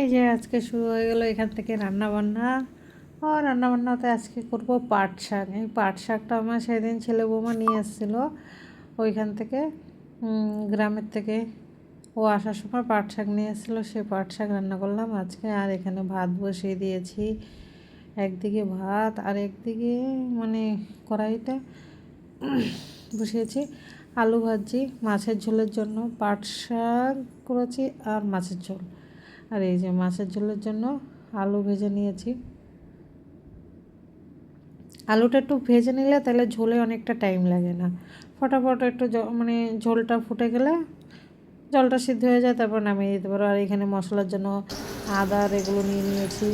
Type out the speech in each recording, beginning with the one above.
এই যে আজকে শুরু হয়ে গেল এখান থেকে রান্নাবান্না। রান্নাবান্নাতে আজকে করব পাট শাক। এই পাট শাকটা আমার সেদিন ছেলে বৌমা নিয়ে এসেছিলো ওইখান থেকে, গ্রামের থেকে। ও আসার সময় পাট শাক নিয়ে এসেছিলো, সেই পাট শাক রান্না করলাম আজকে। আর এখানে ভাত বসিয়ে দিয়েছি, একদিকে ভাত আর একদিকে মানে কড়াইতে বসিয়েছি আলু ভাজি মাছের ঝোলের জন্য। পাট শাক করেছি আর মাছের ঝোল। আর এই যে মাছের ঝোলের জন্য আলু ভেজে নিয়েছি। আলুটা একটু ভেজে নিলে তাহলে ঝোলে অনেকটা টাইম লাগে না, ফটাফট একটু মানে ঝোলটা ফুটে গেলে জলটা সিদ্ধ হয়ে যায়, তারপর নামিয়ে দিতে পারো। আর এখানে মশলার জন্য আদা আর এগুলো নিয়ে নিয়েছি,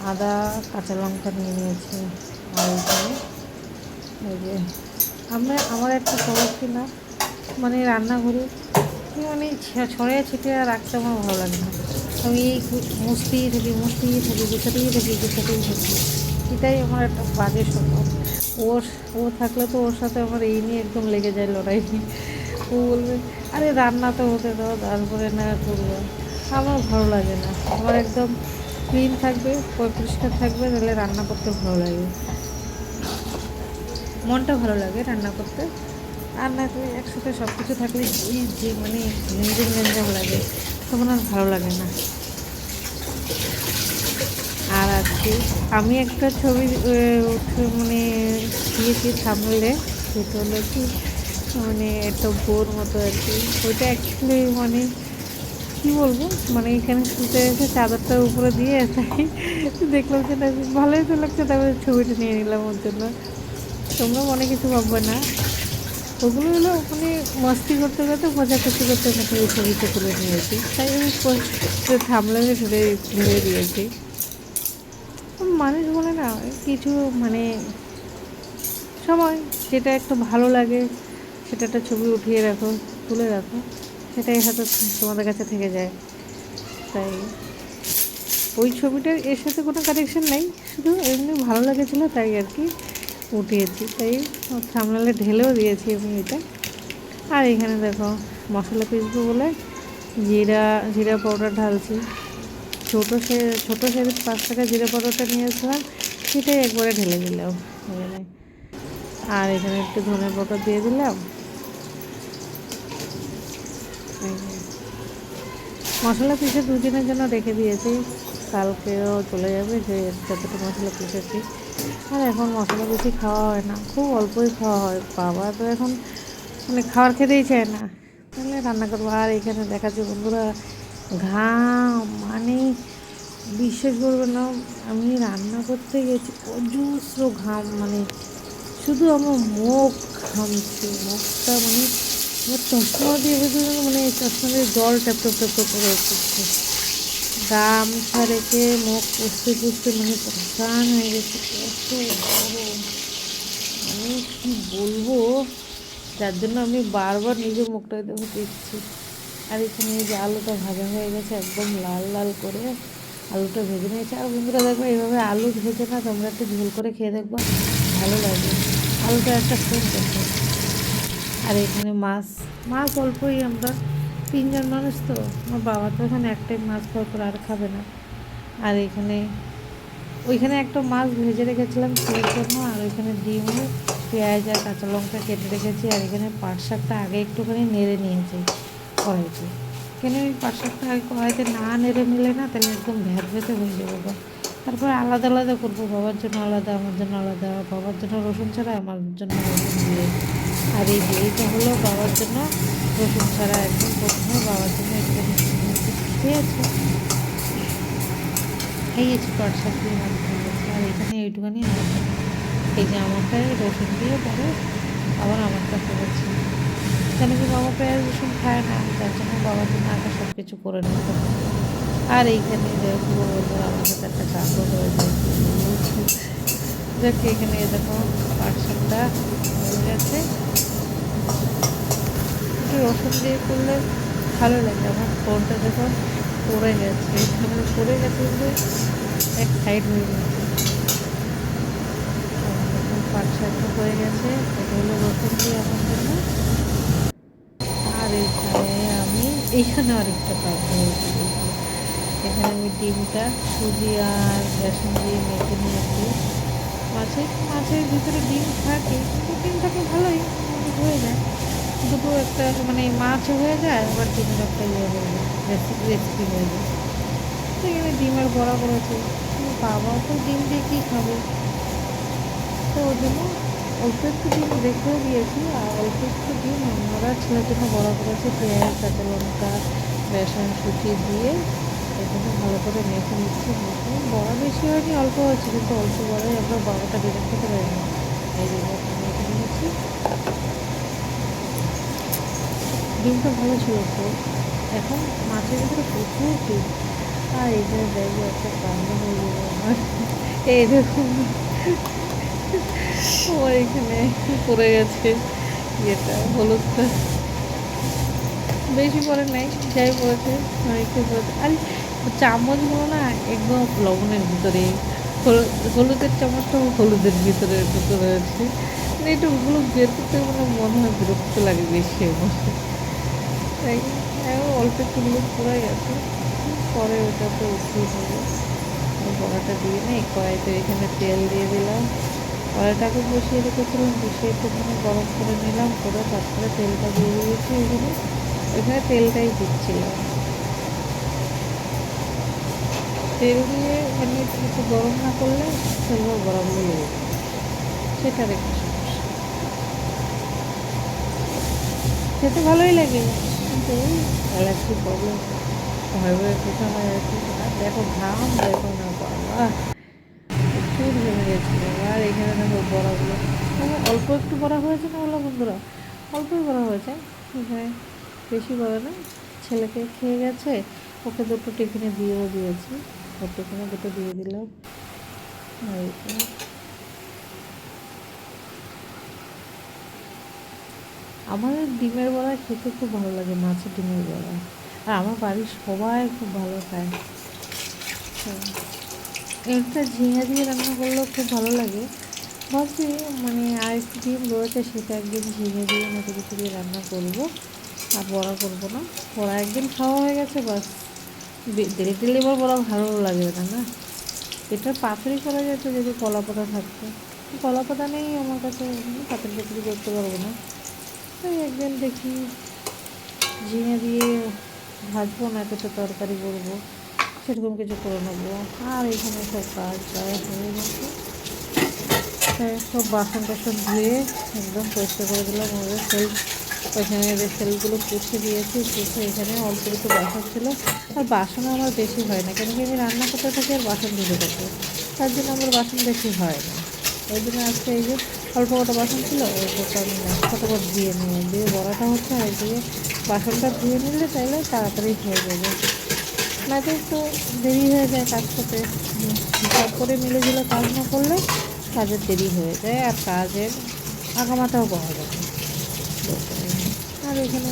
আদা কাঁচা লঙ্কা নিয়ে নিয়েছি। আর এখানে এই যে আমার একটা স্বভাব কিনা, মানে রান্নাঘরে মানে ছড়িয়ে ছিটিয়ে রাখতে আমার ভালো লাগে না। আমি এই মুছতেই থাকি গুছাতেই থাকি। এটাই আমার একটা বাজে স্বভাব। ও থাকলে তো ওর সাথে আমার এই নিয়ে একদম লেগে যায় লড়াই। ও বলবে আরে রান্না তো হতে দাও, তারপরে না করবে। আমার ভালো লাগে না, আমার একদম ক্লিন থাকবে, পরিষ্কার থাকবে, তাহলে রান্না করতে ভালো লাগে, মনটা ভালো লাগে রান্না করতে। আর না তো একসাথে সব কিছু থাকলে এই যে মানে গেঞ্জাম লাগে, তখন আর ভালো লাগে না। আর আজকে আমি একটা ছবি মানে দিয়েছি সামলে, যেটা হলো কি মানে একটা বোর মতো আর কি। ওইটা অ্যাকচুয়ালি মানে কী বলবো, মানে এখানে শুতে এসে চাদরটার উপরে দিয়ে তাই দেখলাম যে ভালোই তো লাগছে, তারপরে ছবিটা নিয়ে নিলাম ওর জন্য। তোমরা মনে কিছু ভাববে না, ওগুলো হলো মানে মস্তি করতে মজা করতে ওই ছবিটা তুলে নিয়েছি, তাই আমি থামলে ধরে দিয়েছি। মানুষ বলে না কিছু মানে সময় যেটা একটু ভালো লাগে সেটা একটা ছবি উঠিয়ে রাখো, তুলে রাখো, সেটাই হয়তো তোমাদের কাছে থেকে যায়। তাই ওই ছবিটার এর সাথে কোনো কানেকশন নেই, শুধু এমনি ভালো লেগেছিলো তাই আর কি উঠিয়েছি, তাই থামলে ঢেলেও দিয়েছি আমি এটা। আর এখানে দেখো মশলা পিসবো বলে জিরা পাউডার ঢালছি। ছোটো সাইজের 5 টাকা জিরা পাউডারটা নিয়েছিলাম, সেটাই একবারে ঢেলে দিলাম এখানে। আর এখানে একটু ধনে পাউডার দিয়ে দিলাম। মশলা পিষে 2 দিনের জন্য রেখে দিয়েছি, কালকেও চলে যাবে যে যতটা মশলা পিষেছি। আর এখন মশলা বেশি খাওয়া হয় না, খুব অল্পই খাওয়া হয়। বাবা তো এখন মানে খাবার খেতেই চায় না, তাহলে রান্না করবো। আর এখানে দেখাচ্ছে বন্ধুরা ঘাম, মানে বিশ্বাস করবে না, আমি রান্না করতে গেছি অজস্র ঘাম, মানে শুধু আমার মুখ ঘামছে, মুখটা মানে আমার চশমা দিয়ে ভেতরে মানে চশমা দিয়ে জল ট্যাপ করে পড়ছে। গামছা রেখে মুখ পুষতে মানে প্রাণ হয়ে গেছে, এত গরম আমি কী বলবো, যার জন্য আমি বারবার নিজের মুখটা দেখে দিচ্ছি। আর এখানে এই যে আলুটা ভাজা হয়ে গেছে, একদম লাল লাল করে আলুটা ভেজে নিয়েছে। আর বন্ধুরা দেখো এইভাবে আলু ভেজে না তোমরা একটু ঝোল করে খেয়ে দেখবো, ভালো লাগে, আলুটা একটা খুব দেখো। আর এখানে মাছ অল্পই, আমরা 3 জন মানুষ তো, আমার বাবা তো এখানে একটাই মাছ খাওয়ার পর আর খাবে না। আর ওইখানে একটা মাছ ভেজে রেখেছিলাম সেই জন্য। আর ওইখানে ডিম, পেঁয়াজ আর কাঁচা লঙ্কা কেটে রেখেছি। আর এখানে পাট শাকটা আগে একটুখানি নেড়ে নিয়েছি কড়াইতে, কেন ওই পাট শাকটা আগে কড়াইতে না নেড়ে নিলে না তাহলে একদম ভেতে হয়ে যাবে। তারপরে আলাদা আলাদা করবো, বাবার জন্য আলাদা, আমার জন্য আলাদা, বাবার জন্য রসুন ছাড়া, আমার জন্য রসুন দিয়ে। আর এই যে এইটা হলো বাবার জন্য রসুন ছাড়া, একদম প্রথমে বাবার জন্য একটু খেয়েছে, খেয়েছি পাট শাক দিয়ে মাছ খেয়েছি। আর এখানে এইটুখানি আমার জন্য, এই যে আমারটাই রসুন দিয়ে পরে আবার আমারটা করেছি, কেন কি বাবা পেঁয়াজ রসুন খায় না, তার জন্য বাবার জন্য আগে সব কিছু করে নিতে হবে। আর এইখানে দেখো বন্ধুরা আমার সাথে একটা কাণ্ড হয়ে যায়, দেখো এখানে দেখো পাট শাকটা হয়ে গেছে। একটু রসুন দিয়ে করলে ভালো লাগে। আমার ফোনটা দেখো পড়ে গেছে, এখানে পড়ে গেছে বলে এক সাইড হয়ে গেছে। পাট শাকটা হয়ে গেছে, এটা হলো রসুন দিয়ে আমার জন্য। আর এইখানে আরেকটা কাজ হয়েছে, এখানে আমি ডিমটা সুজি আর বেসন দিয়ে মেখে নিয়েছি। মাছের ভিতরে ডিম থাকে, কিন্তু ডিম থাকে ভালোই, হয়ে যায় দুটো একটা, মানে মাছও হয়ে যায় আবার ডিমের একটা ইয়ে হয়ে যায়, রেসিপি হয়ে যায়। তো এখানে ডিমের বড়া করেছি, বাবা তো ডিম দিয়ে কী খাবে, তো ওই জন্য অল্প একটু ডিম রেখেও দিয়েছি, আর অল্প একটু ডিম আমরা ছেলের জন্য বড়া করেছি। পেঁয়াজ, কাঁচা লঙ্কা, বেসন, সুজি দিয়ে এখানে ভালো করে মেখে নিচ্ছি। বড়া বেশি হয়নি, অল্প হয়েছে, কিন্তু অল্প বড়াই আমরা বড়াটা বেড়ে খেতে পারি না, এই জন্য মেখে নিয়েছি। ডিমটা ভালো ছিল তো। এখন মাছের ভিতরে প্রচুর ডিম, আর এখানে দেখবো একটা কান্না হয়ে যাবে আমার। এই দেখুন আমার এখানে পড়ে গেছে ইয়েটা, হলুদটা বেশি পড়ে নাই, যাই পড়েছে একটু পড়েছে। আরে চামচগুলো না একদম লবণের ভিতরে, হলুদের চামচটা হলুদের ভিতরে ঢুকে রয়েছে, মানে একটু হলুদ বের করতে মানে মনে হয় বিরক্ত লাগে বেশি আমার, তাই অল্প একটু হলুদ পড়ে গেছে। পরে ওটা তো উঠিয়ে হবে, বড়াটা দিয়ে নেই কড়াইতে, এখানে তেল দিয়ে দিলাম। কড়াইটাকে বসিয়ে রেখেছিলাম, বসিয়ে একটুখানি গরম করে নিলাম, করে তারপরে তেলটা দিয়ে দিয়েছি। এখানে তেলটাই দিচ্ছিলাম, তেল দিয়ে মানে একটু গরম না করলে তেলগুলো বড়াগুলো লেগে যায়, সেটার একটু সমস্যা। খেতে ভালোই লাগে, কিন্তু ওই অ্যালার্জি প্রবলেম ভয়ে ভয়ে খেতে হয় আর কি। আর দেখো ঘাম, দেখো না বাবা প্রচুর জমে গেছিল। আর এখানে দেখো বড়াগুলো অল্প একটু বড়া হয়েছে না বলো বন্ধুরা, অল্পই বড়া হয়েছে এখানে, বেশি বড়া না। ছেলেকে খেয়ে গেছে, ওকে দুটো টিফিনে দিয়েও দিয়েছি, ওর টিফিনে দুটো দিয়ে দিলাম। আমার ডিমের বড়া খেতে খুব ভালো লাগে, মাছের ডিমের বড়া, আর আমার বাড়ির সবাই খুব ভালো খায়। একটা ঝিঙে দিয়ে রান্না করলেও খুব ভালো লাগে। ভাবছি মানে আর একটু ডিম রয়েছে, সেটা একদিন ঝিঙে দিয়ে মতো কিছু দিয়ে রান্না করবো, আর বড়া করবো না। বড়া একদিন খাওয়া হয়ে গেছে বাস, ডেলি ডেলি এবার বড়া ভালো লাগবে না, না। এটা পাতুরি করা যেত যদি কলা পাতা থাকতো, কলা পাতা নেই আমার কাছে, পাতুরি পাতুরি করতে পারবো না। তাই একদিন দেখি ঝিঙে দিয়ে ভাজবো, না তো তরকারি করবো, সেরকম কিছু করে নেবো। আর এখানে সব কাজ প্রায় হয়ে গেছে, তাই সব বাসন টাসন ধুয়ে একদম পরিষ্কার করে দিলাম। আমাদের ওইখানে সেলগুলো পুছে দিয়েছি, পুছে এখানে অল্প একটু বাসন ছিল, আর বাসনও আমার বেশি হয় না, কেন কি আমি রান্না করতে থাকি আর বাসন ধুতে থাকি, তার জন্য আমার বাসন বেশি হয় না। ওই জন্য আজকে এই যে অল্প কটা বাসন ছিল, ওটা আমি ফটোফট ধুয়ে নিয়ে দিয়ে বড়াটা হচ্ছে, আর দিয়ে বাসনটা ধুয়ে নিলে তাহলে তাড়াতাড়ি হয়ে যাবে, না তো একটু দেরি হয়ে যায় কাজ করতে। সব করে মিলেঝুলে কাজ না করলে কাজের দেরি হয়ে যায়, আর কাজের আগামাথাও পাওয়া যায় না। আর এখানে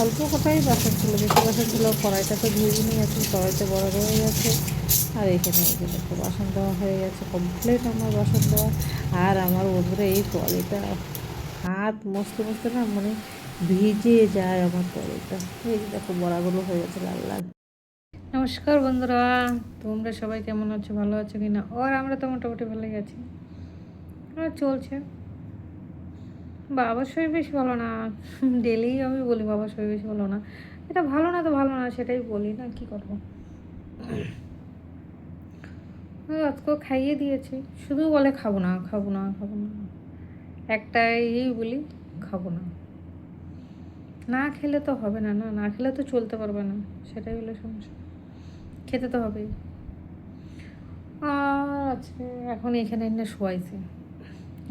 অল্প কটাই বাসন ছিল, বেশি বাসন ছিল, কড়াইটা তো ধুয়ে নিয়ে গেছে, কড়াইতে বড় রয়ে গেছে। আর এখানে এই যে দেখো বাসন দেওয়া হয়ে গেছে, কমপ্লিট আমার বাসন দেওয়া। আর আমার বন্ধুরা এই ট্রলিটা হাত মস্তে মস্তে না মানে ভিজে যায় আমার ট্রলিটা। এই যে দেখো বড়াগুলো হয়ে গেছে লাল লাল। নমস্কার বন্ধুরা, তোমরা সবাই কেমন আছো, ভালো আছো কি না? আর আমরা তো মোটামুটি ভালোই আছি, আর চলছে। বাবার শরীর বেশি ভালো না, ডেলি আমি বলি বাবার শরীর বেশি ভালো না, এটা ভালো না তো ভালো না, সেটাই বলি না, কি করবো। আজকেও খাইয়ে দিয়েছি, শুধু বলে খাবো না খাবো না খাবো না, একটাই বলি খাবো না। না খেলে তো হবে না, না না খেলে তো চলতে পারবে না, সেটাই হলো সমস্যা, খেতে তো হবেই। আর আজকে এখন এখানে এনে শোয়াইছি,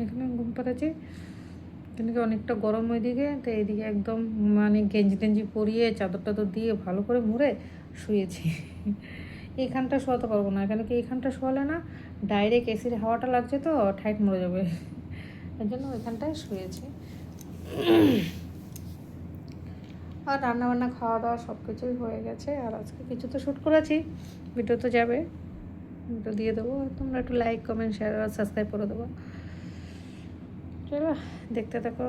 এখানে ঘুম পাড়াচ্ছি, কিন্তু অনেকটা গরম ওইদিকে, তো এইদিকে একদম মানে গেঞ্জি টেঞ্জি পরিয়ে চাদর টাদর দিয়ে ভালো করে মুড়ে শুয়েছি। এইখানটা শোয়াতে পারবো না, কেন কি এইখানটা শোয়ালে না ডাইরেক্ট এসির হাওয়াটা লাগছে তো ঠাইট মরে যাবে, এর জন্য ওইখানটায় শুয়েছি। আর রান্নাবান্না খাওয়া দাওয়া সব কিছুই হয়ে গেছে, আর আজকে কিছু তো শ্যুট করেছি, ভিডিও তো যাবে, ভিডিও দিয়ে দেবো, তোমরা একটু লাইক কমেন্ট শেয়ার আর সাবস্ক্রাইব করে দেবো। চলো দেখতে থাকো।